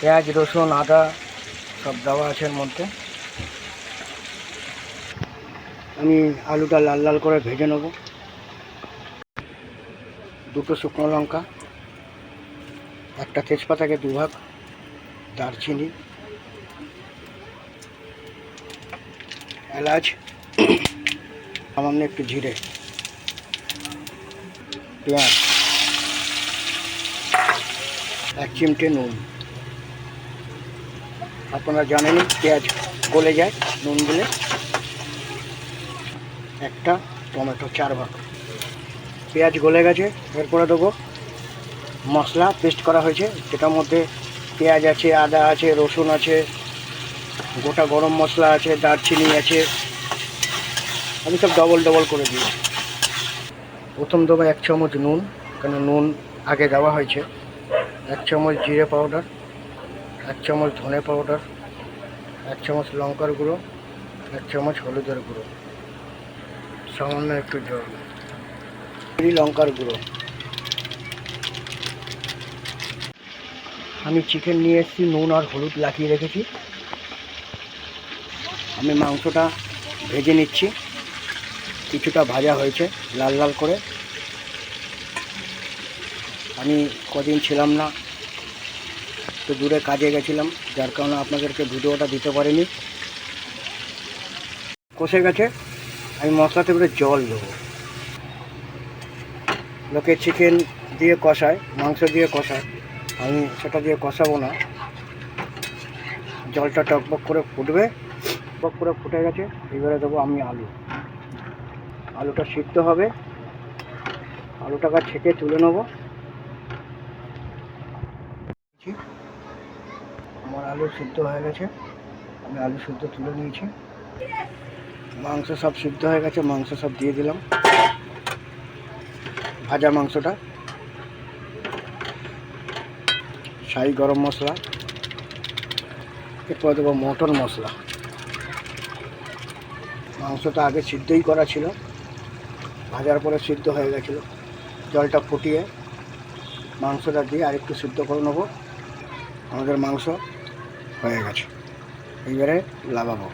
পেঁয়াজ রসুন আদা সব দেওয়া আছে এর মধ্যে। আমি আলুটা লাল লাল করে ভেজে নেব। দুটো শুকনো লঙ্কা, একটা তেজপাতাকে দুভাগ, দারচিনি, এলাচ, সামান্য একটু জিরে, পেঁয়াজ, 1 চিমটে নুন। আপনারা জানেনই পেঁয়াজ গলে যায় নুন দিলে। একটা টমেটো 4 ভাগ। পেঁয়াজ গলে গেছে, এরপরে দেবো মশলা পেস্ট করা হয়েছে, যেটার মধ্যে পেঁয়াজ আছে, আদা আছে, রসুন আছে, গোটা গরম মশলা আছে, দারচিনি আছে। আমি সব ডবল ডবল করে দিই। প্রথম দেবো 1 চামচ নুন, কেন নুন আগে দেওয়া হয়েছে। 1 চামচ জিরে পাউডার, 1 চামচ ধনে পাউডার, 1 চামচ লঙ্কার গুঁড়ো, 1 চামচ হলুদের গুঁড়ো, সামান্য একটু জল, লঙ্কার গুঁড়ো। আমি চিকেন নিয়ে এসেছি, নুন আর হলুদ লাগিয়ে রেখেছি। আমি মাংসটা ভেজে নিচ্ছি। কিছুটা ভাজা হয়েছে লাল লাল করে। আমি কদিন ছিলাম না, একটু দূরে কাজে গেছিলাম, যার কারণে আপনাদেরকে ভিডিওটা দিতে পারিনি। কষে গেছে, আমি মশলাতে করে জল দেবো। লোকে চিকেন দিয়ে কষায়, মাংস দিয়ে কষায়, আমি সেটা দিয়ে কষাবো না। জলটা টকবক করে ফুটবে, টকবক করে ফুটে গেছে। এবারে দেবো আমি আলুটা সিদ্ধ হবে। আলুটাকে ছেঁকে তুলে নেব। আমার আলু সিদ্ধ হয়ে গেছে, আমি আলু সিদ্ধ তুলে নিয়েছি। মাংস সব সিদ্ধ হয়ে গেছে, মাংস সব দিয়ে দিলাম। ভাজা মাংসটা, শাহি গরম মশলা, এরপর দেবো মটন মশলা। মাংসটা আগে সিদ্ধই করা ছিল, ভাজার পরে সিদ্ধ হয়ে গেছিলো। জলটা ফুটিয়ে মাংসটা দিয়ে আরেকটু সিদ্ধ করে নেবো। আমাদের মাংস হয়ে গেছে, এইবারে লাগাবো।